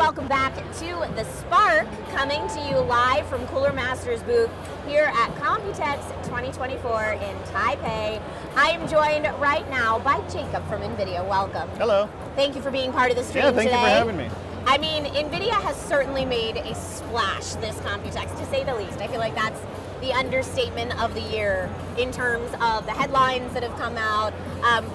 welcome back to The Spark, coming to you live from Cooler Master's booth here at Computex 2024 in Taipei. I am joined right now by Jacob from Nvidia. Welcome. Hello. Thank you for being part of the stream today. Yeah, thank you for having me. I mean, Nvidia has certainly made a splash this Computex, to say the least. I feel like that's the understatement of the year in terms of the headlines that have come out.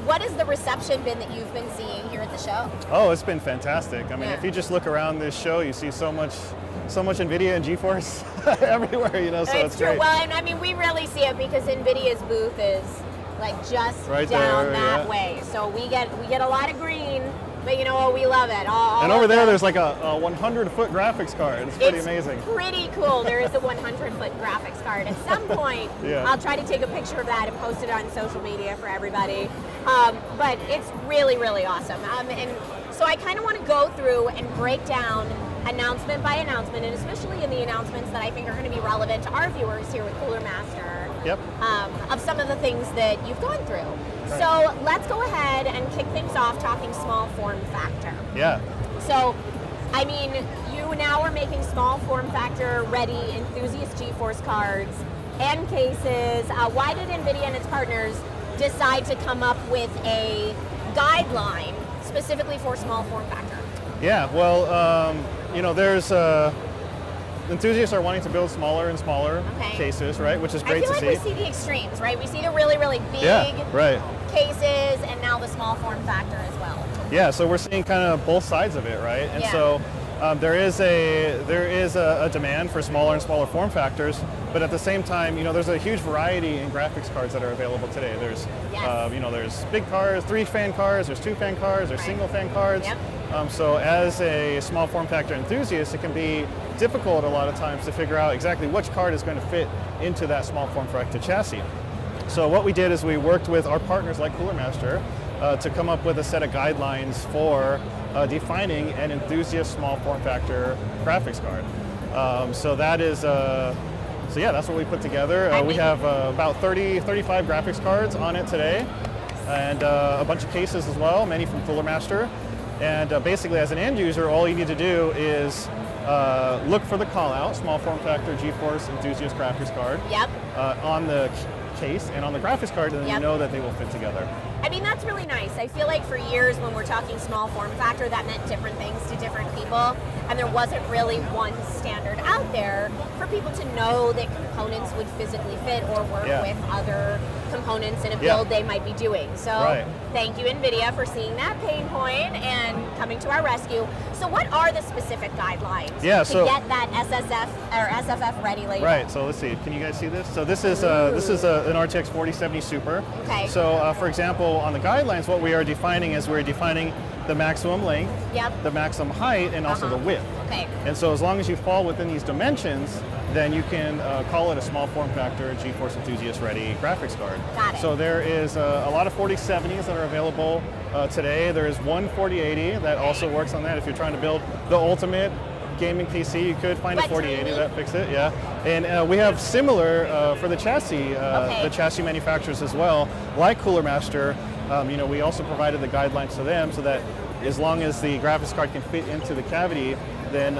What has the reception been that you've been seeing here at the show? Oh, it's been fantastic. I mean, if you just look around this show, you see so much Nvidia and GeForce everywhere, you know, so it's true. Great. Well, and I mean, we really see it because Nvidia's booth is like just right down there, that way. So we get a lot of green. But you know what, we love it. And over there, there's like a 100-foot graphics card. It's pretty amazing. Pretty cool. There is a 100-foot graphics card. At some point, I'll try to take a picture of that and post it on social media for everybody. But it's really, really awesome. And so I kind of want to go through and break down announcement by announcement, and especially in the announcements that I think are going to be relevant to our viewers here with Cooler Master, of some of the things that you've gone through. Right. So let's go ahead and kick things off talking small form factor. Yeah. So, I mean, you now are making small form factor ready enthusiast GeForce cards and cases. Why did Nvidia and its partners decide to come up with a guideline specifically for small form factor? Yeah, well, you know, there's enthusiasts are wanting to build smaller and smaller cases, right? Which is great to see. I feel like we see the extremes, right? We see the really, really big cases, and now the small form factor as well. Yeah, so we're seeing kind of both sides of it, right? And so there is a demand for smaller and smaller form factors, but at the same time, you know, there's a huge variety in graphics cards that are available today. There's, you know, there's big cards, 3-fan cards, there's 2-fan cards, there's single-fan cards. Yep. So as a small form factor enthusiast, it can be difficult a lot of times to figure out exactly which card is going to fit into that small form factor chassis. So what we did is we worked with our partners like Cooler Master to come up with a set of guidelines for defining an enthusiast small form factor graphics card. So that is, so yeah, that's what we put together. We have about 35 graphics cards on it today, and a bunch of cases as well, many from Cooler Master. And basically, as an end user, all you need to do is look for the call out, small form factor GeForce enthusiast graphics card, on the case and on the graphics card, and then you know that they will fit together. I mean, that's really nice. I feel like for years when we're talking small form factor, that meant different things to different people, and there wasn't really one standard out there for people to know that components would physically fit or work with other components in a build they might be doing. So thank you, Nvidia, for seeing that pain point and coming to our rescue. So what are the specific guidelines to get that SSF or SFF ready later? Right, so let's see, can you guys see this? So this is an RTX 4070 Super. Okay. So for example, on the guidelines, what we are defining is we're defining the maximum length, the maximum height, and also the width. Okay. And so as long as you fall within these dimensions, then you can call it a small form factor GeForce enthusiast ready graphics card. Got it. So there is a lot of 4070s that are available today. There is one 4080 that also works on that. If you're trying to build the ultimate gaming PC, you could find a 4080 that fix it, And we have similar for the chassis, the chassis manufacturers as well, like Cooler Master. You know, we also provided the guidelines to them so that as long as the graphics card can fit into the cavity, then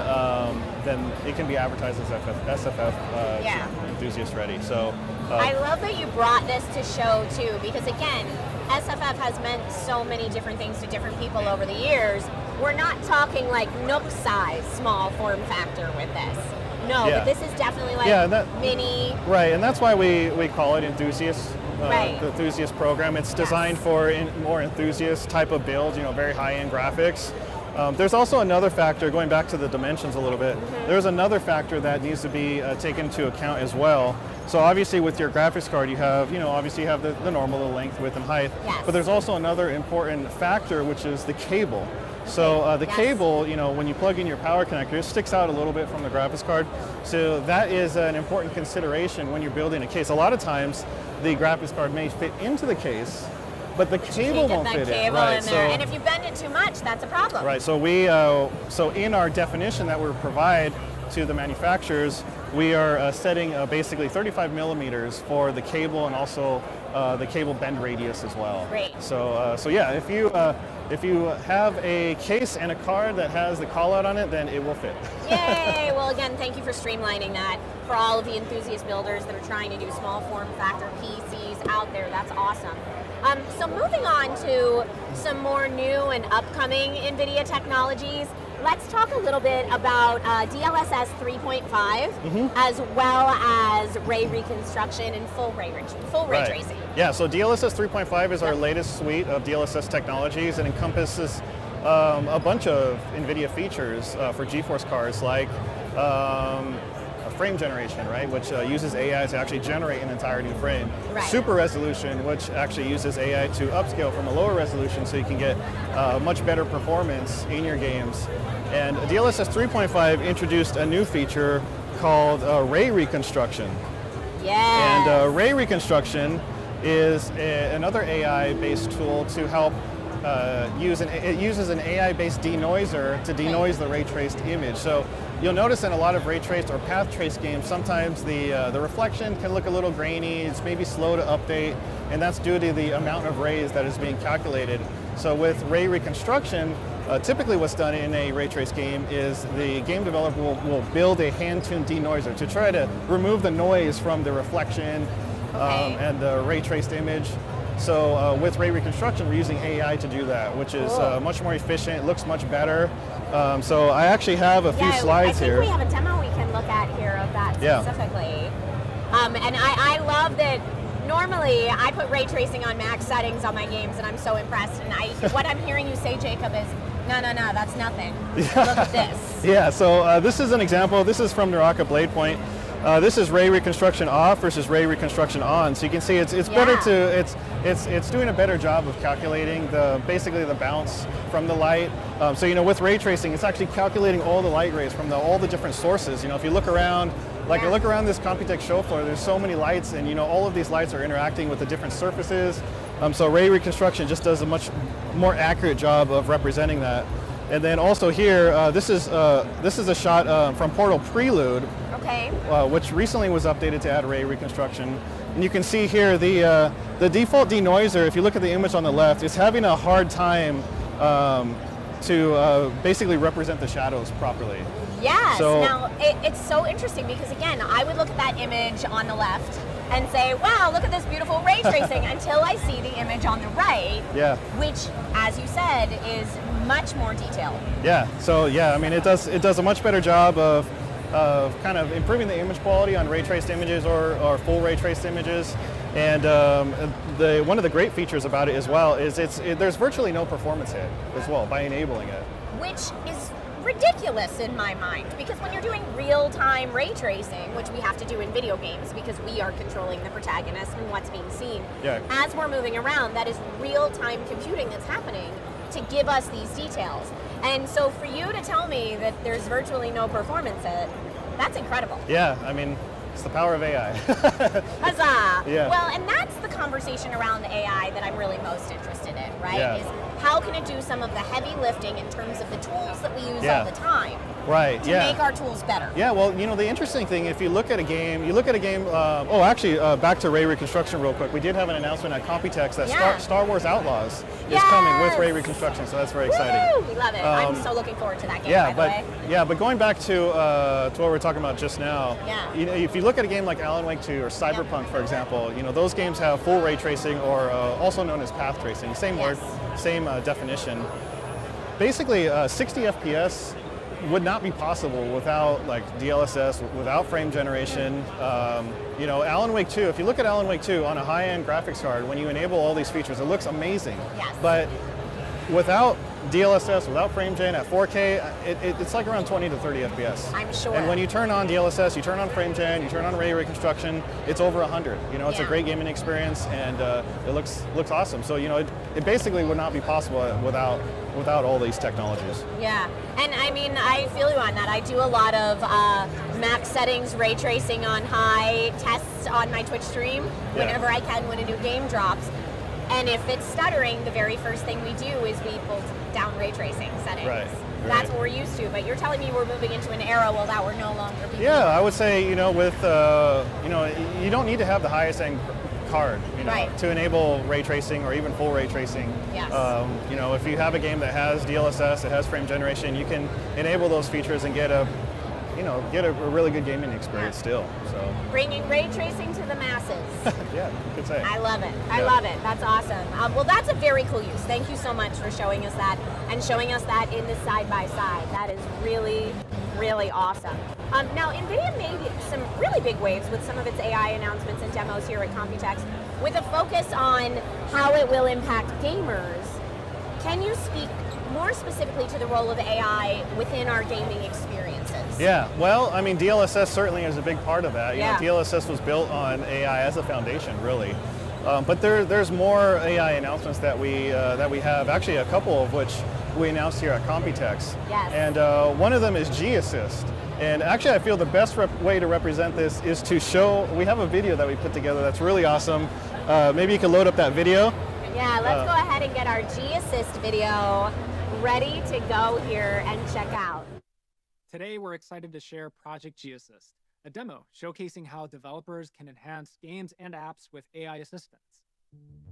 it can be advertised as SFF enthusiast ready. So I love that you brought this to show too, because again, SFF has meant so many different things to different people over the years. We're not talking like Nook size small form factor with this. No, but this is definitely like mini. Right, and that's why we call it enthusiast. The enthusiast program. It's designed for more enthusiast type of builds, you know, very high-end graphics. There's also another factor, going back to the dimensions a little bit, there's another factor that needs to be taken into account as well. So obviously with your graphics card, you have, you know, obviously you have the normal, the length, width, and height, but there's also another important factor, which is the cable. So the cable, you know, when you plug in your power connector, it sticks out a little bit from the graphics card. So that is an important consideration when you're building a case. A lot of times, the graphics card may fit into the case, but the cable won't fit in. Right. And if you bend it too much, that's a problem. Right. So so in our definition that we provide to the manufacturers, we are setting basically 35 millimeters for the cable and also the cable bend radius as well. Great. So yeah, if you have a case and a card that has the call out on it, then it will fit. Yay! Well, again, thank you for streamlining that for all of the enthusiast builders that are trying to do small form factor PCs out there. That's awesome. So moving on to some more new and upcoming NVIDIA technologies, let's talk a little bit about DLSS 3.5 as well as Ray Reconstruction and full ray tracing. Yeah, so DLSS 3.5 is our latest suite of DLSS technologies. It encompasses a bunch of NVIDIA features for GeForce cards, like frame generation, right, which uses AI to actually generate an entire new frame. Right. Super resolution, which actually uses AI to upscale from a lower resolution so you can get much better performance in your games. And DLSS 3.5 introduced a new feature called Ray Reconstruction. Yeah. And Ray Reconstruction is another AI-based tool to help it uses an AI-based denoiser to denoise the ray traced image. So you'll notice in a lot of ray traced or path traced games, sometimes the reflection can look a little grainy, it's maybe slow to update, and that's due to the amount of rays that is being calculated. So with Ray Reconstruction, typically what's done in a ray trace game is the game developer will build a hand-tuned denoiser to try to remove the noise from the reflection and the ray traced image. So with Ray Reconstruction, we're using AI to do that, which is much more efficient, looks much better. So I actually have a few slides here. I think we have a demo we can look at here of that specifically. And I love that normally I put ray tracing on max settings on my games and I'm so impressed. And what I'm hearing you say, Jacob, is no, that's nothing. Look at this. Yeah, so this is an example. This is from Naraka Blade Point. This is Ray Reconstruction off versus Ray Reconstruction on. So you can see it's better to it's doing a better job of calculating basically the bounce from the light. So with ray tracing, it's actually calculating all the light rays from all the different sources. If you look around, I look around this Computex show floor, there's so many lights, and all of these lights are interacting with the different surfaces. So Ray Reconstruction just does a much more accurate job of representing that. And then also here, this is a shot from Portal Prelude, which recently was updated to add Ray Reconstruction. And you can see here the default denoiser, if you look at the image on the left, is having a hard time to basically represent the shadows properly. Yes. Now, it's so interesting because, again, I would look at that image on the left and say, wow, look at this beautiful ray tracing until I see the image on the right, which, as you said, is much more detailed. Yeah. So I mean, it does a much better job of kind of improving the image quality on ray traced images or full ray traced images. And one of the great features about it as well is there's virtually no performance hit as well by enabling it. Which is ridiculous in my mind, because when you're doing real-time ray tracing, which we have to do in video games because we are controlling the protagonist and what's being seen, as we're moving around, that is real-time computing that's happening to give us these details. And so for you to tell me that there's virtually no performance hit, that's incredible. Yeah, I mean, it's the power of AI. Huzzah! Yeah. Well, and that's the conversation around the AI that I'm really most interested in, right? Yeah. Is how can it do some of the heavy lifting in terms of the tools that we use all the time? Right, to make our tools better. Yeah, well, the interesting thing, if you look at a game, back to Ray Reconstruction real quick. We did have an announcement at Computex that Star Wars Outlaws is coming with Ray Reconstruction, so that's very exciting. Woo! We love it. I'm so looking forward to that game, by the way. Yeah, but going back to what we were talking about just now, if you look at a game like Alan Wake 2 or Cyberpunk, for example, those games have full ray tracing, or also known as path tracing, same word, same definition. Basically, 60 FPS would not be possible without DLSS, without frame generation. Alan Wake 2, if you look at Alan Wake 2 on a high-end graphics card, when you enable all these features, it looks amazing. Yes. But without DLSS, without frame gen at 4K, it's like around 20 to 30 FPS. I'm sure. And when you turn on DLSS, you turn on frame gen, you turn on Ray Reconstruction, it's over 100. It's a great gaming experience, and it looks awesome. So it basically would not be possible without all these technologies. Yeah, and I mean, I feel you on that. I do a lot of max settings, ray tracing on high tests on my Twitch stream whenever I can when a new game drops. And if it's stuttering, the very first thing we do is we pull down ray tracing settings. Right. That's what we're used to. But you're telling me we're moving into an era that we're no longer being. Yeah, I would say with you don't need to have the highest end card, to enable ray tracing or even full ray tracing. Yes. If you have a game that has DLSS, it has frame generation, you can enable those features and get a really good gaming experience still. So bringing ray tracing to the masses. Yeah, you could say. I love it. I love it. That's awesome. Well, that's a very cool use. Thank you so much for showing us that and showing us that in the side by side. That is really, really awesome. Now, Nvidia made some really big waves with some of its AI announcements and demos here at Computex, with a focus on how it will impact gamers. Can you speak more specifically to the role of AI within our gaming experiences? Yeah, well, I mean, DLSS certainly is a big part of that. DLSS was built on AI as a foundation, really. But there's more AI announcements that we have, actually a couple of which we announced here at Computex. Yes. And one of them is G-Assist. And actually, I feel the best way to represent this is to show, we have a video that we put together that's really awesome. Maybe you can load up that video. Yeah, let's go ahead and get our G-Assist video ready to go here and check out. Today, we're excited to share Project G-Assist, a demo showcasing how developers can enhance games and apps with AI assistance.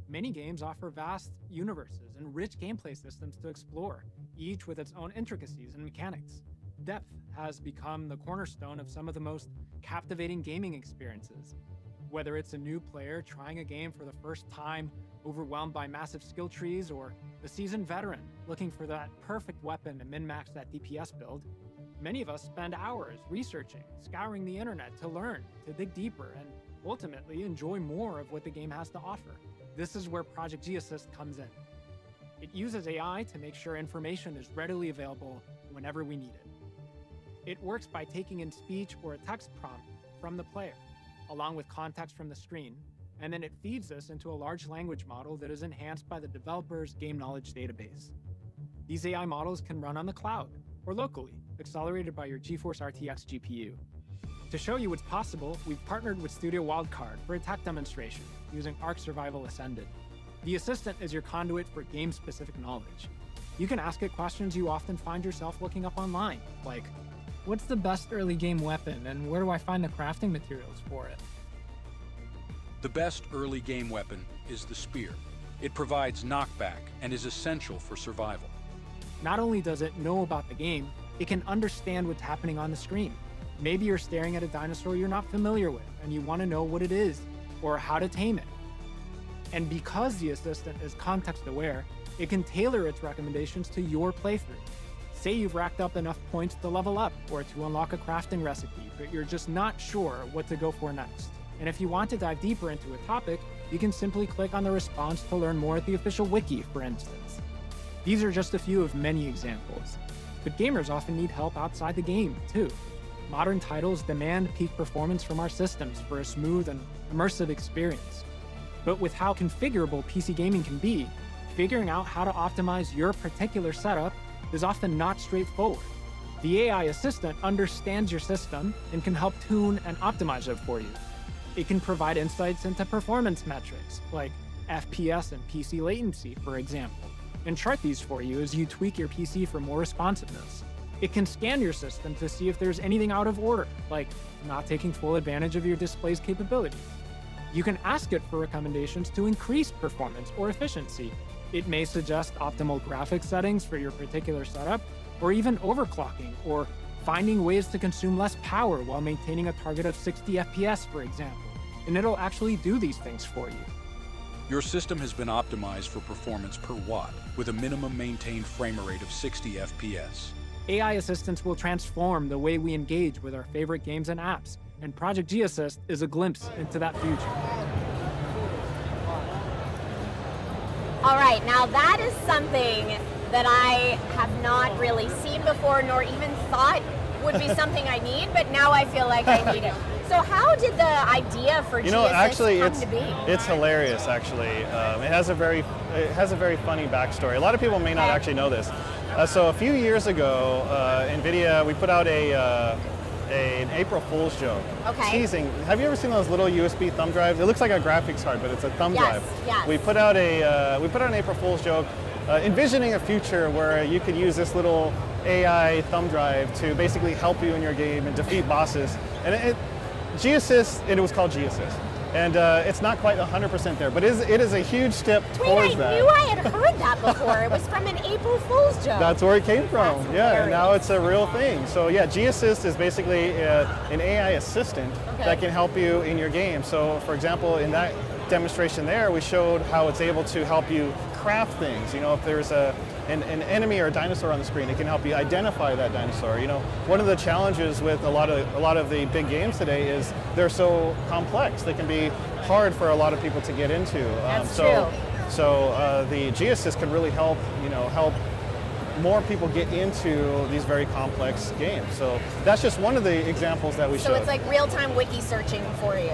Many games offer vast universes and rich gameplay systems to explore, each with its own intricacies and mechanics. Depth has become the cornerstone of some of the most captivating gaming experiences. Whether it's a new player trying a game for the first time, overwhelmed by massive skill trees, or a seasoned veteran looking for that perfect weapon to min-max that DPS build, many of us spend hours researching, scouring the internet to learn, to dig deeper, and ultimately enjoy more of what the game has to offer. This is where Project G-Assist comes in. It uses AI to make sure information is readily available whenever we need it. It works by taking in speech or a text prompt from the player, along with context from the screen, and then it feeds this into a large language model that is enhanced by the developer's game knowledge database. These AI models can run on the cloud or locally, accelerated by your GeForce RTX GPU. To show you what's possible, we've partnered with Studio Wildcard for a tech demonstration using Ark Survival Ascended. The assistant is your conduit for game-specific knowledge. You can ask it questions you often find yourself looking up online, like, what's the best early game weapon and where do I find the crafting materials for it? The best early game weapon is the spear. It provides knockback and is essential for survival. Not only does it know about the game, it can understand what's happening on the screen. Maybe you're staring at a dinosaur you're not familiar with and you want to know what it is or how to tame it. And because the assistant is context aware, it can tailor its recommendations to your playthrough. Say you've racked up enough points to level up or to unlock a crafting recipe, but you're just not sure what to go for next. And if you want to dive deeper into a topic, you can simply click on the response to learn more at the official wiki, for instance. These are just a few of many examples. But gamers often need help outside the game, too. Modern titles demand peak performance from our systems for a smooth and immersive experience. But with how configurable PC gaming can be, figuring out how to optimize your particular setup is often not straightforward. The AI assistant understands your system and can help tune and optimize it for you. It can provide insights into performance metrics, like FPS and PC latency, for example, and chart these for you as you tweak your PC for more responsiveness. It can scan your system to see if there's anything out of order, like not taking full advantage of your display's capabilities. You can ask it for recommendations to increase performance or efficiency. It may suggest optimal graphics settings for your particular setup, or even overclocking, or finding ways to consume less power while maintaining a target of 60 FPS, for example. And it'll actually do these things for you. Your system has been optimized for performance per watt, with a minimum maintained frame rate of 60 FPS. AI assistants will transform the way we engage with our favorite games and apps, and Project G-Assist is a glimpse into that future. All right, now that is something that I have not really seen before, nor even thought would be something I need, but now I feel like I need it. So how did the idea for G-Assist come to be? It's hilarious, actually. It has a very funny backstory. A lot of people may not actually know this. So a few years ago, Nvidia, we put out an April Fool's joke. Teasing. Have you ever seen those little USB thumb drives? It looks like a graphics card, but it's a thumb drive. Yes. We put out an April Fool's joke, envisioning a future where you could use this little AI thumb drive to basically help you in your game and defeat bosses. And G-Assist, and it was called G-Assist. And it's not quite 100% there, but it is a huge step towards that. I knew I had heard that before. It was from an April Fool's joke. That's where it came from. That's yeah, and now hilarious. it's a real thing. So yeah, G-Assist is basically an AI assistant that can help you in your game. So for example, in that demonstration there, we showed how it's able to help you craft things. You know, if there's an enemy or a dinosaur on the screen, it can help you identify that dinosaur. You know, one of the challenges with a lot of the big games today is they're so complex. They can be hard for a lot of people to get into. That's true. So the G-Assist can really help more people get into these very complex games. So that's just one of the examples that we showed. So it's like real-time wiki searching for you.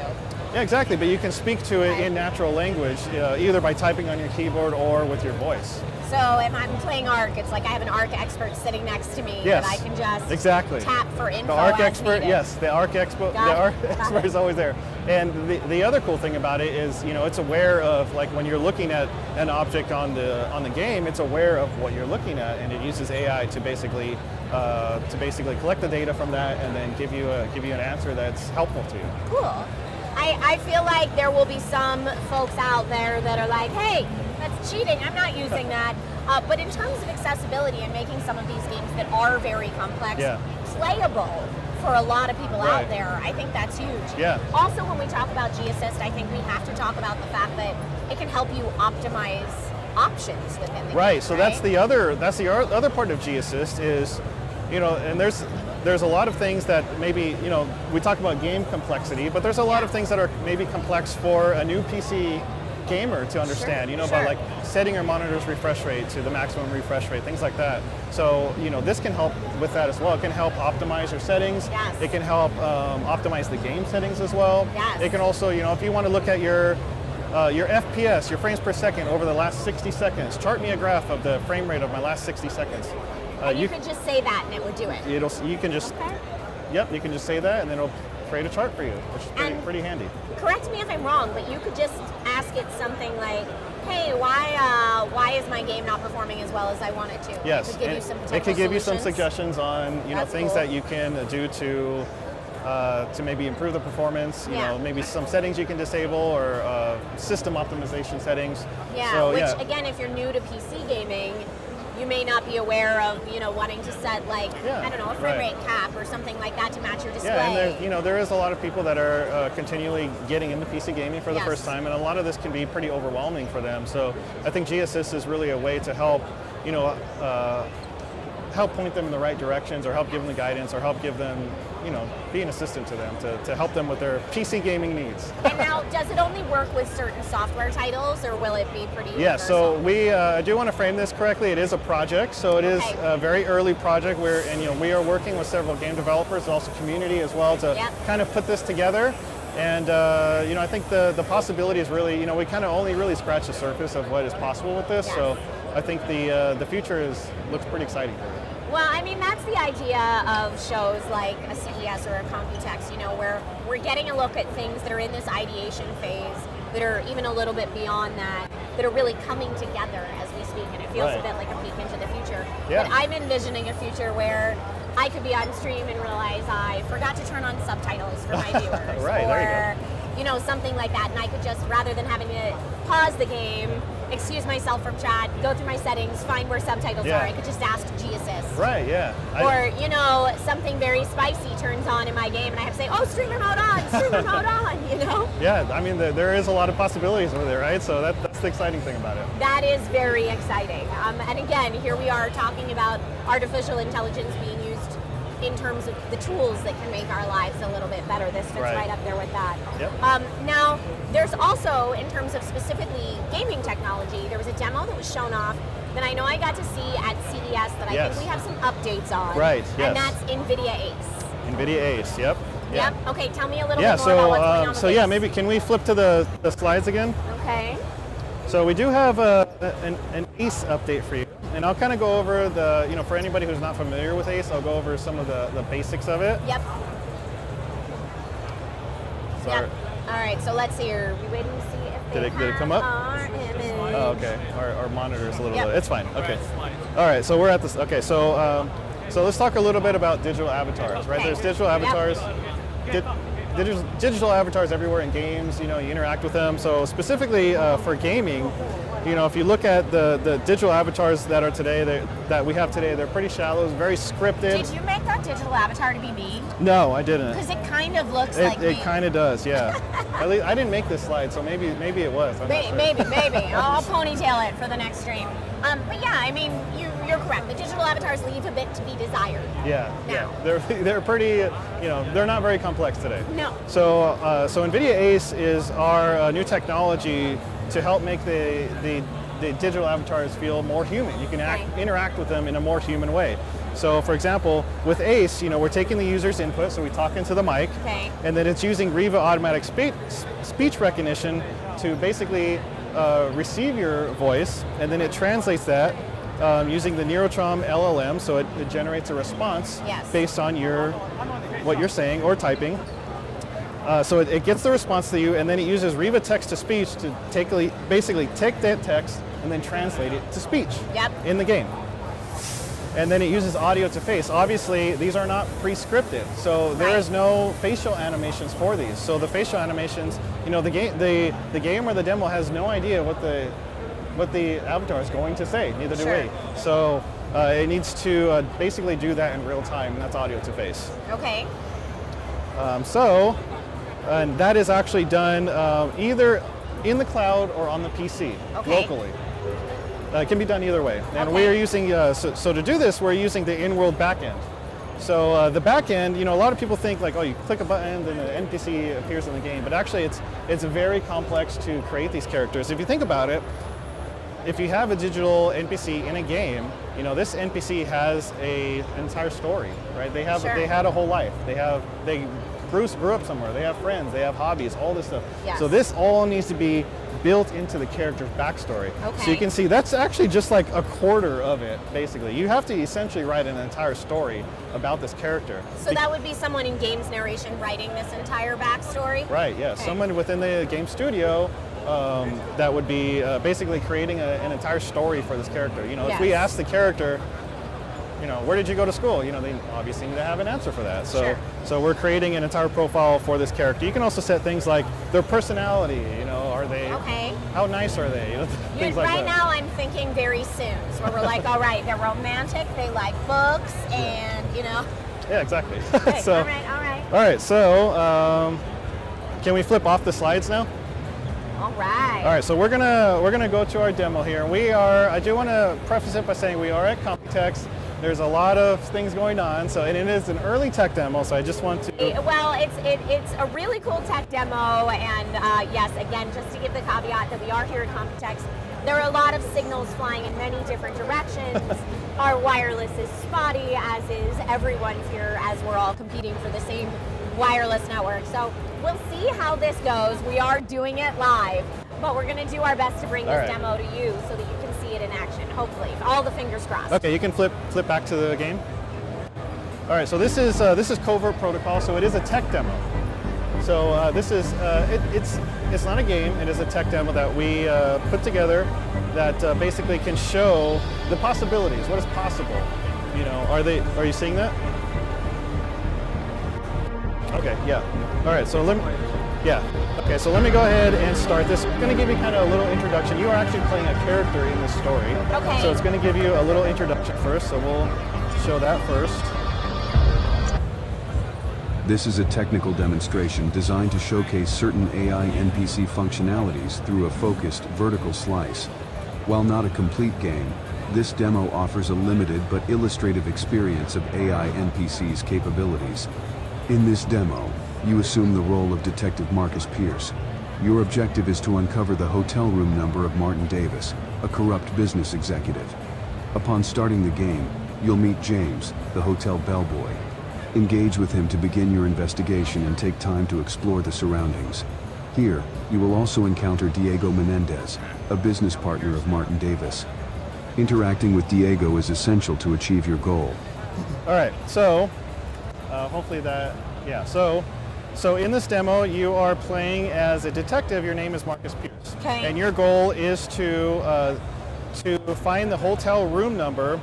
Yeah, exactly, but you can speak to it in natural language, either by typing on your keyboard or with your voice. So if I'm playing ARC, it's like I have an ARC expert sitting next to me that I can just tap for info. The ARC as expert, needed. yes, the ARC expert is always there. And the other cool thing about it is, it's aware of, like, when you're looking at an object on the game, it's aware of what you're looking at, and it uses AI to basically collect the data from that and then give you an answer that's helpful to you. Cool. I feel like there will be some folks out there that are like, hey, that's cheating, I'm not using that. But in terms of accessibility and making some of these games that are very complex playable for a lot of people out there, I think that's huge. Yeah. Also, when we talk about G-Assist, I think we have to talk about the fact that it can help you optimize options within the game, So that's the other part of G-Assist is, and there's a lot of things that maybe, we talk about game complexity, but there's a lot of things that are maybe complex for a new PC gamer to understand, about like setting your monitor's refresh rate to the maximum refresh rate, things like that. So, this can help with that as well. It can help optimize your settings. Yes. It can help optimize the game settings as well. Yes. It can also, if you want to look at your FPS, your frames per second over the last 60 seconds, chart me a graph of the frame rate of my last 60 seconds. You could just say that and it would do it. You can just, you can just say that and then it'll create a chart for you, which is pretty handy. Correct me if I'm wrong, but you could just ask it something like, hey, why is my game not performing as well as I want it to? Yes, It could give you some some suggestions on things that you can do to maybe improve the performance. Maybe some settings you can disable or system optimization settings. Yeah, so, which again, if you're new to PC gaming, you may not be aware of, wanting to set like, I don't know, a frame rate cap or something like that to match your display. Yeah, and there is a lot of people that are continually getting into PC gaming for the first time, and a lot of this can be pretty overwhelming for them. So I think G-Assist is really a way to help, help point them in the right directions, or help give them the guidance, or help give them, be an assistant to them to help them with their PC gaming needs. And now, does it only work with certain software titles, or will it be pretty universal? Yeah, so we do want to frame this correctly. It is a project, so it is a very early project where, we are working with several game developers, and also community as well, to kind of put this together. And I think the possibility is really, we kind of only really scratch the surface of what is possible with this. So I think the future looks pretty exciting for it. Well, I mean, that's the idea of shows like a CES or a Computex, where we're getting a look at things that are in this ideation phase, that are even a little bit beyond that are really coming together as we speak, and it feels a bit like a peek into the future. Yeah. But I'm envisioning a future where I could be on stream and realize I forgot to turn on subtitles for my viewers. Right, or, there you go. Something like that, and I could just, rather than having to pause the game, excuse myself from chat, go through my settings, find where subtitles are, I could just ask G-Assist. Right, yeah. Or, something very spicy turns on in my game, and I have to say, oh, streamer mode on, streamer mode on, Yeah, I mean, there is a lot of possibilities over there, right? So that's the exciting thing about it. That is very exciting. And again, here we are talking about artificial intelligence being used in terms of the tools that can make our lives a little bit better. This fits right up there with that. Yep. Now, there's also, in terms of specifically gaming technology, there was a demo that was shown off that I know I got to see at CES that I think we have some updates on. Right, yes. And that's Nvidia ACE. Nvidia ACE, yep. Yep. Okay, tell me a little bit more about what's going on with ACE. Maybe can we flip to the slides again? Okay. So we do have an ACE update for you. And I'll kind of go over for anybody who's not familiar with ACE, I'll go over some of the basics of it. Yep. Yep. All right, so let's see. Are we waiting to see if Did it come up? our image? Oh, okay. Our monitor's a little bit. It's fine. Okay. All right. So we're at this. Okay. So let's talk a little bit about digital avatars, right? There's digital avatars. digital avatars everywhere in games. You interact with them. So specifically for gaming, if you look at the digital avatars that are today, that we have today, they're pretty shallow, very scripted. Did you make that digital avatar to be me? No, I didn't. Because it kind of looks like me. It kind of does, yeah. At least I didn't make this slide, so maybe it was. I'm not sure. Maybe. I'll ponytail it for the next stream. But yeah, I mean, you're correct. The digital avatars leave a bit to be desired. Yeah. They're pretty, they're not very complex today. No. So Nvidia ACE is our new technology to help make the digital avatars feel more human. You can interact with them in a more human way. So for example, with ACE, we're taking the user's input, so we talk into the mic, and then it's using Riva automatic speech recognition to basically receive your voice, and then it translates that using the Neurotron LLM, so it generates a response based on what you're saying or typing. So it gets the response to you, and then it uses Riva text-to-speech to basically take that text and then translate it to speech in the game. And then it uses audio to face. Obviously, these are not pre-scripted, so there is no facial animations for these. So the facial animations, the game or the demo has no idea what the avatar is going to say. Neither do we. So it needs to basically do that in real time, and that's audio to face. Okay. And that is actually done either in the cloud or on the PC locally. It can be done either way. And we are using, so to do this, we're using the in-world backend. So the backend, a lot of people think like, oh, you click a button, then an NPC appears in the game. But actually, it's very complex to create these characters. If you think about it, if you have a digital NPC in a game, this NPC has an entire story, right? They had a whole life. They grew up somewhere. They have friends. They have hobbies. All this stuff. Yes. So this all needs to be built into the character's backstory. So you can see that's actually just like a quarter of it, basically. You have to essentially write an entire story about this character. So that would be someone in games narration writing this entire backstory? Right, yeah. Someone within the game studio that would be basically creating an entire story for this character. If we ask the character, where did you go to school? They obviously need to have an answer for that. So we're creating an entire profile for this character. You can also set things like their personality, are they, how nice are they? Things like right that. now I'm thinking very Sims, where we're like, all right, they're romantic, they like books, and Yeah, exactly. Okay, So, all right. All right, so can we flip off the slides now? All right. All right, so we're gonna go to our demo here. I do want to preface it by saying we are at Computex. There's a lot of things going on, and it is an early tech demo, so I just want to... Well, it's a really cool tech demo, and yes, again, just to give the caveat that we are here at Computex, there are a lot of signals flying in many different directions. Our wireless is spotty, as is everyone's here, as we're all competing for the same wireless network. So we'll see how this goes. We are doing it live, but we're going to do our best to bring this demo to you so that you can see it in action, hopefully. All the fingers crossed. Okay, you can flip back to the game. All right, so this is Covert Protocol, so it is a tech demo. So this is it's not a game. It is a tech demo that we put together that basically can show the possibilities. What is possible? Are you seeing that? Okay, yeah. All right, so let me go ahead and start this. I'm going to give you kind of a little introduction. You are actually playing a character in this story. Okay. So it's going to give you a little introduction first, so we'll show that first. This is a technical demonstration designed to showcase certain AI NPC functionalities through a focused vertical slice. While not a complete game, this demo offers a limited but illustrative experience of AI NPC's capabilities. In this demo, you assume the role of Detective Marcus Pierce. Your objective is to uncover the hotel room number of Martin Davis, a corrupt business executive. Upon starting the game, you'll meet James, the hotel bellboy. Engage with him to begin your investigation and take time to explore the surroundings. Here, you will also encounter Diego Menendez, a business partner of Martin Davis. Interacting with Diego is essential to achieve your goal. All right, so hopefully that, yeah. So in this demo, you are playing as a detective. Your name is Marcus Pierce. Okay. And your goal is to find the hotel room number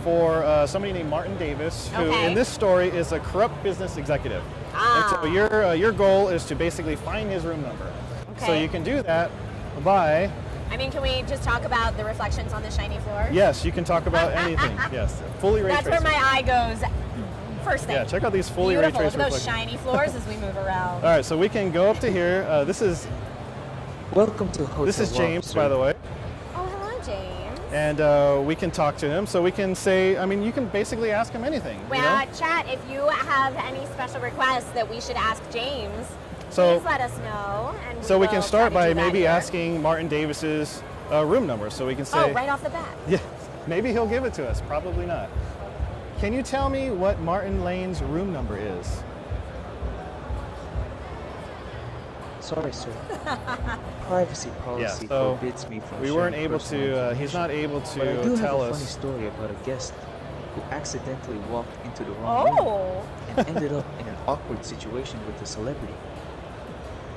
for somebody named Martin Davis, who Okay. in this story is a corrupt business executive. Ah. And so your goal is to basically find his room number. So Okay. you can do that by, I mean, can we just talk about the reflections on the shiny floor? yes, you can talk about anything. Yes, fully ray That's tracing. where my eye goes first thing. Yeah, check out these fully Beautiful. ray Look traced at those reflections. shiny floors as we move around. All right, so we can go up to here. This is Welcome to Hotel James, Walk, by sir. the way. Oh, hello, James. And we can talk to him. So we can say, I mean, you can basically ask him anything. Well, you know? chat, if you have any special requests that we should ask James, So- please let us know. And So we will can try start to by do that maybe here. asking Martin Davis's room number. So we can say, Oh, right off the bat. yeah, maybe he'll give it to us. Probably not. Can you tell me what Martin Lane's room number is? Sorry, sir. Privacy policy so forbids me from We sharing weren't able personal to, he's information. not able But I do to tell have a funny us. story about a guest who accidentally walked into the wrong room Oh. and ended up in an awkward situation with a celebrity.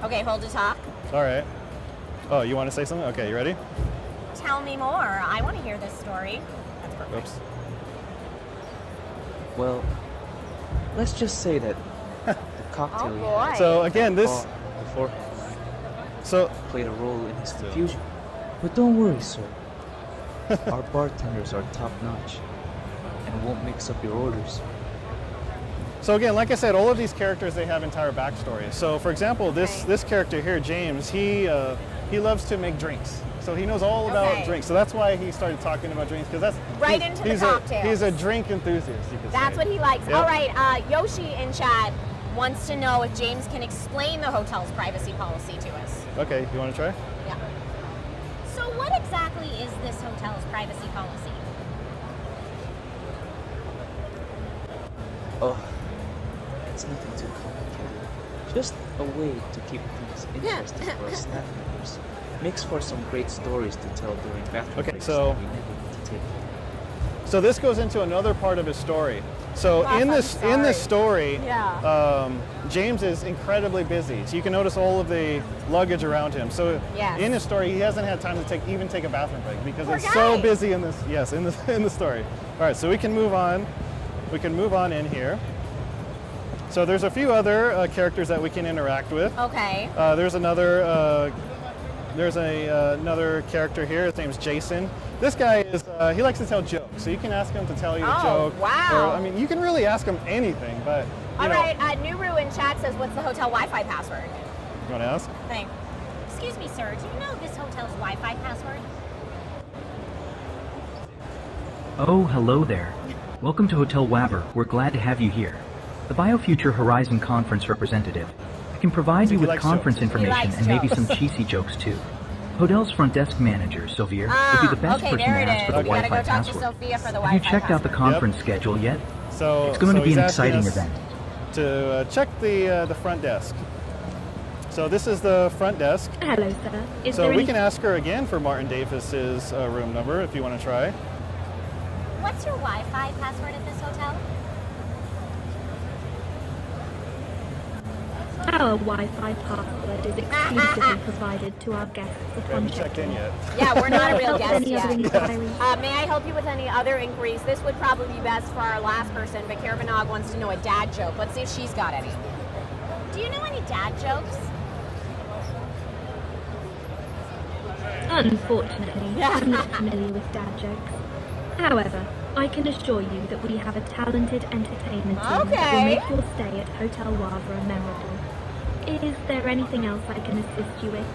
Okay, hold to talk. All right. Oh, you want to say something? Okay, you ready? Tell me more. I want to hear this story. That's perfect. Oops. Well, let's just say that the cocktail Oh, he boy. had So again, this, bought beforehand so played a role in his confusion. But don't worry, sir. Our bartenders are top notch and won't mix up your orders. So again, like I said, all of these characters, they have entire backstories. So for example, Okay. this character here, James, he loves to make drinks. So he knows all about Okay. drinks. So that's why he started talking about drinks, because that's Right he's- into the he's cocktails. He's a drink enthusiast, you could That's say. what he likes. Yep. All right, Yoshi in chat wants to know if James can explain the hotel's privacy policy to us. Okay, you want to try? Yeah. So what exactly is this hotel's privacy policy? Oh, it's nothing too complicated. Just a way to keep things interesting for our staff members. Makes for some great stories to tell during bathroom Okay, breaks so- that we never get to take. So this goes into another part of his story. So Wow, in I'm this story, Yeah. James is incredibly busy. So you can notice all of the luggage around him. So Yes. in his story, he hasn't had time to even take a bathroom break because Poor it's so guy. busy in this. Yes, in the story. All right, so we can move on. We can move on in here. So there's a few other characters that we can interact with. Okay. There's another. There's another character here. His name's Jason. This guy is, he likes to tell jokes. So you can ask him to tell you a Oh, joke. wow. Or, I mean, you can really ask him anything, but, you All know. right, Nuru in chat says, what's the hotel Wi-Fi password? You want to ask? Thing. Excuse me, sir, do you know this hotel's Wi-Fi password? Oh, hello there. Welcome to Hotel Wabber. We're glad to have you here. The BioFuture Horizon Conference representative. I can provide you He with likes conference jokes. information likes and maybe jokes. some cheesy jokes too. Hotel's front desk manager, Sylvia, Ah, will be the best okay, person there to it ask is. for the We gotta Wi-Fi go talk to password. Sophia for the Have you Wi-Fi checked out the password. conference schedule yet? So It's going to so be he's an asking exciting us event. To check the front desk. So this is the front desk. Hello, sir. Is So there we any... can ask her again for Martin Davis's room number if you want to try. What's your Wi-Fi password at this hotel? Our Wi-Fi password is exclusively provided to our guests We upon haven't checked in check-in. yet. Yeah, we're not a real Help guest any other yet. inquiries? May I help you with any other inquiries? This would probably be best for our last person, but Karabanog wants to know a dad joke. Let's see if she's got any. Do you know any dad jokes? Unfortunately, I'm not familiar with dad jokes. However, I can assure you that we have a talented entertainment team that will Okay. make your stay at Hotel Wavra memorable. Is there anything else I can assist you with?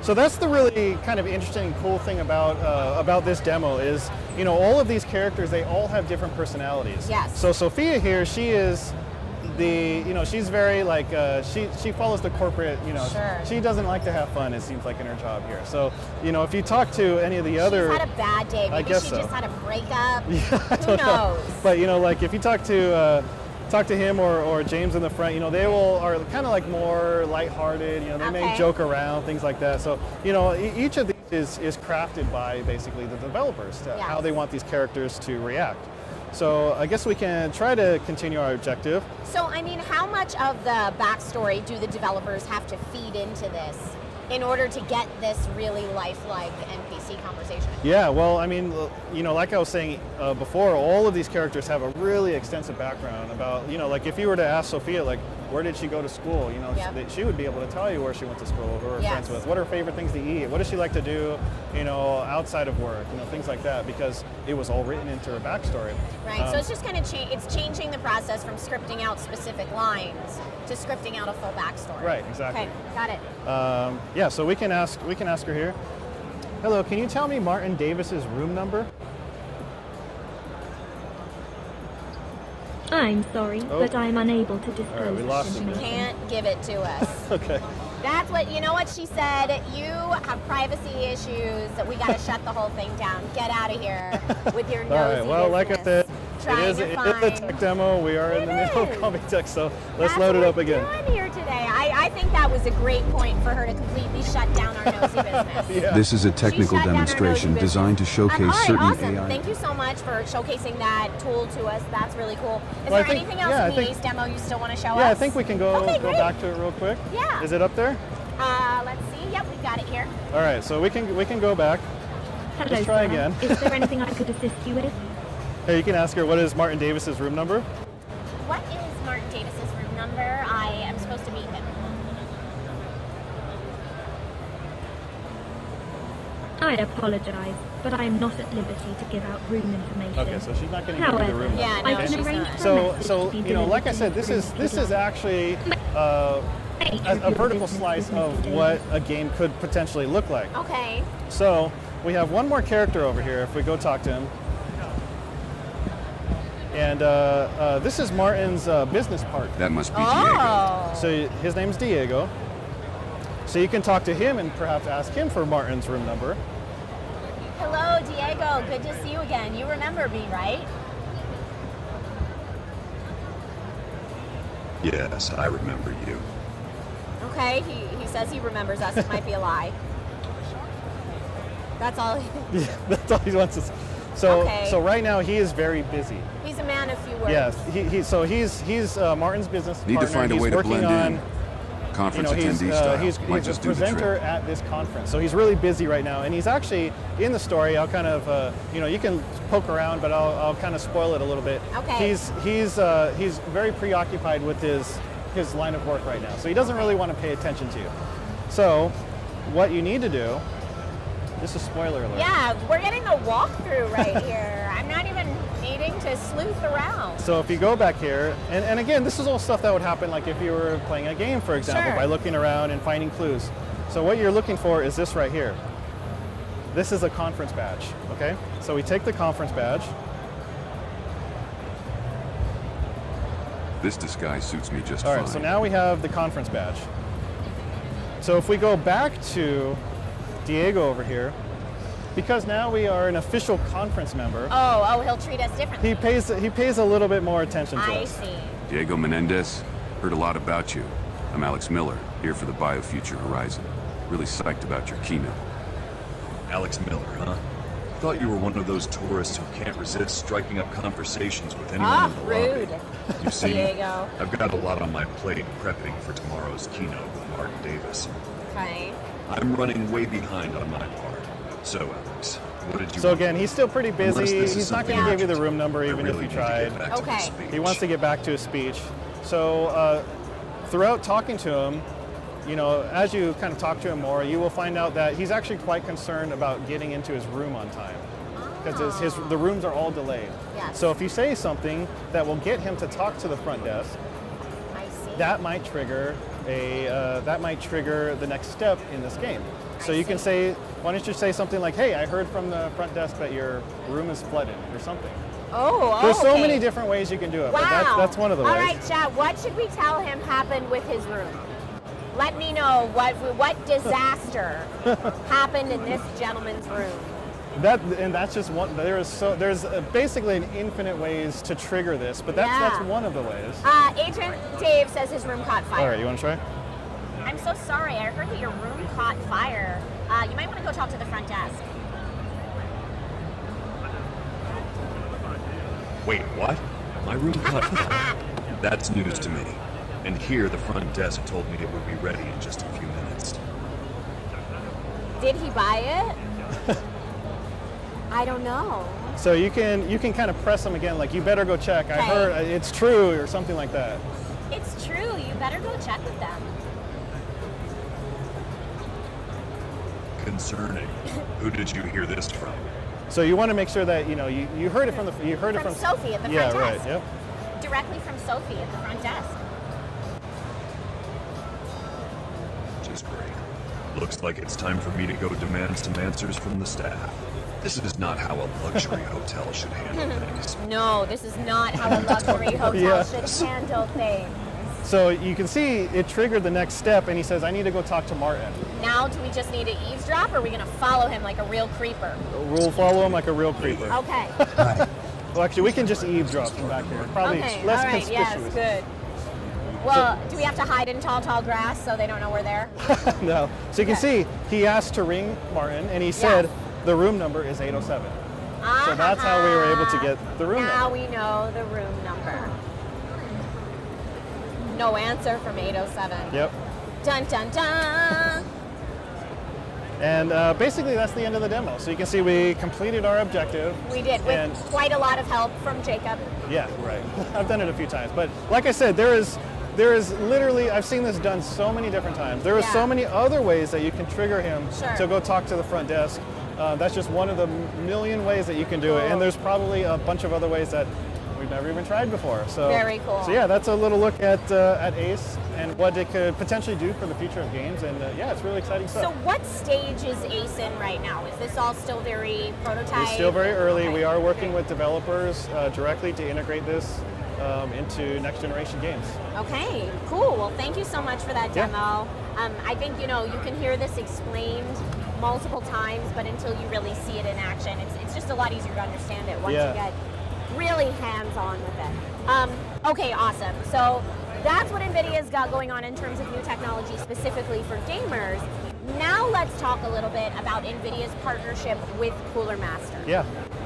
So that's the really kind of interesting, cool thing about this demo is, you know, all of these characters, they all have different personalities. Yes. So Sophia here, she is she's very like, she follows the corporate, Sure. she doesn't like to have fun, it seems like, in her job here. So, if you talk to any of the other... She's had a bad day. Maybe guess she so. just had a breakup. Yeah, I Who don't know. knows? But like if you talk to him or James in the front, they are kind of like more lighthearted. They Okay. may joke around, things like that. So each of these is crafted by basically the developers to Yes. how they want these characters to react. So I guess we can try to continue our objective. So, I mean, how much of the backstory do the developers have to feed into this in order to get this really lifelike NPC conversation? Yeah, well, I mean, you know, like I was saying before, all of these characters have a really extensive background about, you know, like if you were to ask Sophia, like, where did she go to school? You know, she would be able to tell you where she went to school, who her friends with, what are her favorite things to eat, what does she like to do, you know, outside of work, you know, things like that, because it was all written into her backstory. Right, so it's just kind of it's changing the process from scripting out specific lines to scripting out a full backstory. Right, exactly. Okay, got it. Yeah, so we can ask her here. Hello, can you tell me Martin Davis's room number? I'm sorry, but I'm unable to disclose. All right, we lost She him. can't give it to us. Okay. That's what, you know what she said? You have privacy issues, that we got to shut the whole thing down. Get out of here with your nosy All right, well, like I said, Trying it is to a find- tech demo. We are in the middle of is. Computex, so let's That's load it what up we're again. doing here today. I think that was a great point for her to completely shut down our nosy business. Yeah. This is a technical She shut down our demonstration nosy designed to business. showcase all right, certain awesome. AI. Thank you so much for showcasing that tool to us. That's really cool. Is Well, I there think- anything else yeah, in I the think- ACE demo you still want to show us? Yeah, I think we can go great. back to it real quick. Yeah. Is it up there? Let's see. Yep, we've got it here. All right, so we can go back. Hello, Let's try sir. again. Is there anything I could assist you with? Hey, you can ask her what is Martin Davis's room number. What is Martin Davis's room number? I am supposed to meet him. I apologize, but I am not at liberty to give out room information. Okay, so she's not going to give me the However, room Yeah, number. no, I she's can arrange not. for a message So to be you know, like I delivered said, to you this is actually a vertical slice of what a game could potentially look like. Okay. So we have one more character over here. If we go talk to him, and this is Martin's business partner. That must be Diego. Oh. So his name's Diego. So you can talk to him and perhaps ask him for Martin's room number. Hello, Diego. Good to see you again. You remember me, right? Yes, I remember you. Okay. He says he remembers us. It might be a lie. That's all. Yeah, that's all he wants to say. So, Okay. so right now he is very busy. He's a man of few words. Yes, he's Martin's business Need to partner. find a He's way to working blend on, in. Conference you know, attendee style. he's Might a just do the presenter trick. at this conference. So he's really busy right now, and he's actually in the story. I'll kind of, you know, you can poke around, but I'll kind of spoil it a little bit. Okay. He's very preoccupied with his line of work right now, so he doesn't really want to pay attention to you. So, what you need to do. This is spoiler alert. Yeah, we're getting a walkthrough right here. I'm not even needing to sleuth around. So if you go back here, and again, this is all stuff that would happen like if you were playing a game, for example, Sure. by looking around and finding clues. So what you're looking for is this right here. This is a conference badge, okay? So we take the conference badge. This disguise suits me just All fine. right, so now we have the conference badge. So if we go back to Diego over here, because now we are an official conference member, Oh, he'll treat us differently. he pays a little bit more attention to I us. see. Diego Menendez, heard a lot about you. I'm Alex Miller, here for the BioFuture Horizon. Really psyched about your keynote. Alex Miller, huh? Thought you were one of those tourists who can't resist striking up conversations with anyone in the Rude. lobby. You see, Diego. I've got a lot on my plate prepping for tomorrow's keynote with Martin Davis. Okay. I'm running way behind on my part. So, Alex, what did you So want? again, he's still pretty Unless busy. this is He's not something going to give you the urgent. room number I even really if you need to tried. get back to Okay. the speech. He wants to get back to his speech. So throughout talking to him, you know, as you kind of talk to him more, you will find out that he's actually quite concerned about getting into his room on time. Because the rooms are all delayed. Yes. So if you say something that will get him to talk to the front desk, I see. that might trigger the next step in this game. So you can say, why don't you say something like, "Hey, I heard from the front desk that your room is flooded," or something. Oh, There's so okay. many different ways you can do it, Wow. but that's one of the ways. All right, chat. What should we tell him happened with his room? Let me know what disaster happened in this gentleman's room. That's just one. There's basically an infinite ways to trigger this, but that's one of the ways. Agent Dave says his room caught fire. All right, you want to try? I'm so sorry. I heard that your room caught fire. You might want to go talk to the front desk. Wait, what? My room caught fire? That's news to me. And here, the front desk told me it would be ready in just a few minutes. Did he buy it? I don't know. So you can kind of press them again, like you better go check. I heard it's true or something like that. It's true. You better go check with them. Concerning. Who did you hear this from? So you want to make sure that you heard it from Sophie at the front desk. desk. Right. Yep. Directly from Sophie at the front desk. Just great. Looks like it's time for me to go demand some answers from the staff. This is not how a luxury hotel should handle things. No, this is not how a luxury hotel should handle things. So you can see it triggered the next step, and he says, I need to go talk to Martin. Now, do we just need to eavesdrop, or are we going to follow him like a real creeper? We'll follow him like a real creeper. Okay. Well, actually, we can just eavesdrop from back here. Probably less conspicuous. Yes, good. Well, do we have to hide in tall, tall grass so they don't know we're there? No. So you can see he asked to ring Martin, and he said the room number is 807. So that's how we were able to get the room number. Now we know the room number. No answer from 807. Yep. Dun, dun, dun. And basically that's the end of the demo. So you can see we completed our objective. We did, with quite a lot of help from Jacob. Yeah, right. I've done it a few times. But like I said, there is literally, I've seen this done so many different times. There are so many other ways that you can trigger him to go talk to the front desk. That's just one of the million ways that you can do it. And there's probably a bunch of other ways that we've never even tried before. So very cool. So yeah, that's a little look at ACE and what it could potentially do for the future of games. And yeah, it's really exciting stuff. So what stage is ACE in right now? Is this all still very prototype? It's still very early. We are working with developers directly to integrate this into next generation games. Okay, cool. Well, thank you so much for that demo. I think you can hear this explained multiple times, but until you really see it in action, it's just a lot easier to understand it once you get really hands-on with it. Okay, awesome. So that's what NVIDIA's got going on in terms of new technology specifically for gamers. Now let's talk a little bit about NVIDIA's partnership with Cooler Master. Yeah.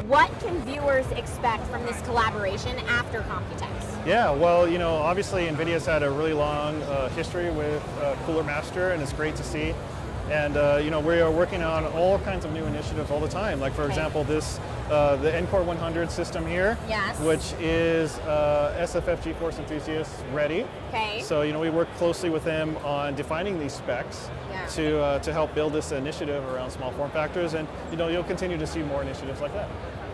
What can viewers expect from this collaboration after Computex? Yeah, well, obviously NVIDIA's had a really long history with Cooler Master, and it's great to see. And we are working on all kinds of new initiatives all the time. Like for example, this the Ncore 100 system here, which is SFF GeForce enthusiasts ready. Okay. So we work closely with them on defining these specs to help build this initiative around small form factors, and you'll continue to see more initiatives like that.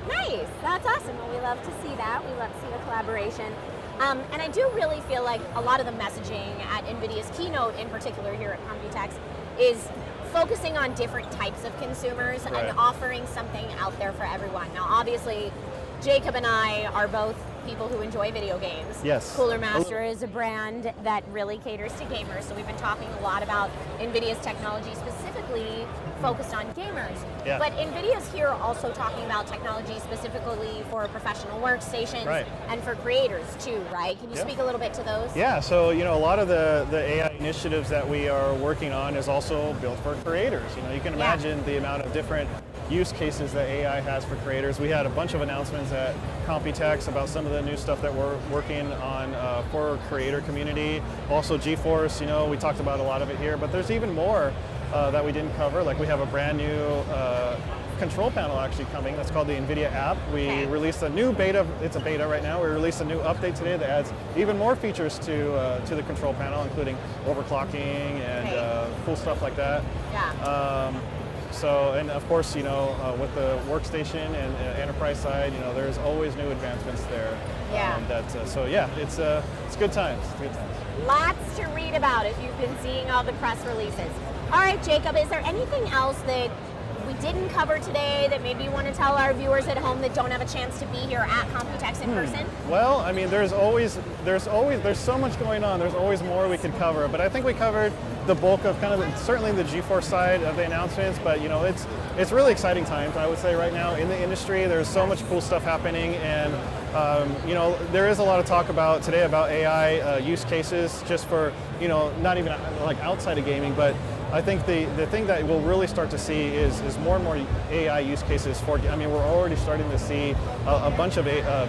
Nice, that's awesome. Well, we love to see that. We love to see the collaboration. And I do really feel like a lot of the messaging at NVIDIA's keynote, in particular here at Computex, is focusing on different types of consumers and offering something out there for everyone. Now, obviously, Jacob and I are both people who enjoy video games. Yes. Cooler Master is a brand that really caters to gamers, so we've been talking a lot about NVIDIA's technology specifically focused on gamers. Yeah. But NVIDIA's here also talking about technology specifically for professional workstations and for creators too, right? Can you speak a little bit to those? Yeah, so a lot of the AI initiatives that we are working on is also built for creators. You can imagine the amount of different use cases that AI has for creators. We had a bunch of announcements at Computex about some of the new stuff that we're working on for creator community. Also GeForce, we talked about a lot of it here, but there's even more that we didn't cover. Like we have a brand new control panel actually coming that's called the Nvidia app. We released a new beta, it's a beta right now, we released a new update today that adds even more features to the control panel, including overclocking and cool stuff like that. Yeah. So, and of course, with the workstation and enterprise side, there's always new advancements there. Yeah. So yeah, it's good times. It's good times. Lots to read about if you've been seeing all the press releases. All right, Jacob, is there anything else that we didn't cover today that maybe you want to tell our viewers at home that don't have a chance to be here at Computex in person? Well, I mean, there's so much going on. There's always more we could cover, but I think we covered the bulk of certainly the GeForce side of the announcements, but it's really exciting times, I would say, right now in the industry. There's so much cool stuff happening, and there is a lot of talk today about AI use cases just for, not even like outside of gaming, but I think the thing that we'll really start to see is more and more AI use cases we're already starting to see a bunch of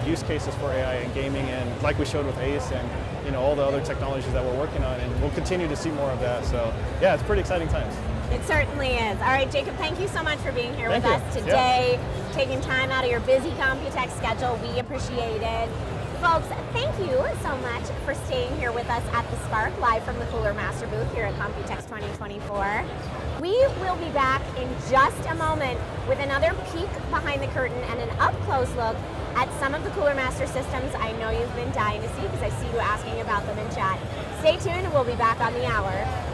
use cases for AI in gaming, and like we showed with ACE and all the other technologies that we're working on, and we'll continue to see more of that. So yeah, it's pretty exciting times. It certainly is. All right, Jacob, thank you so much for being here with Thank us you. today, taking time out of your busy Computex schedule. We appreciate it. Folks, thank you so much for staying here with us at the Spark, live from the Cooler Master booth here at Computex 2024. We will be back in just a moment with another peek behind the curtain and an up-close look at some of the Cooler Master systems I know you've been dying to see because I see you asking about them in chat. Stay tuned, we'll be back on the hour.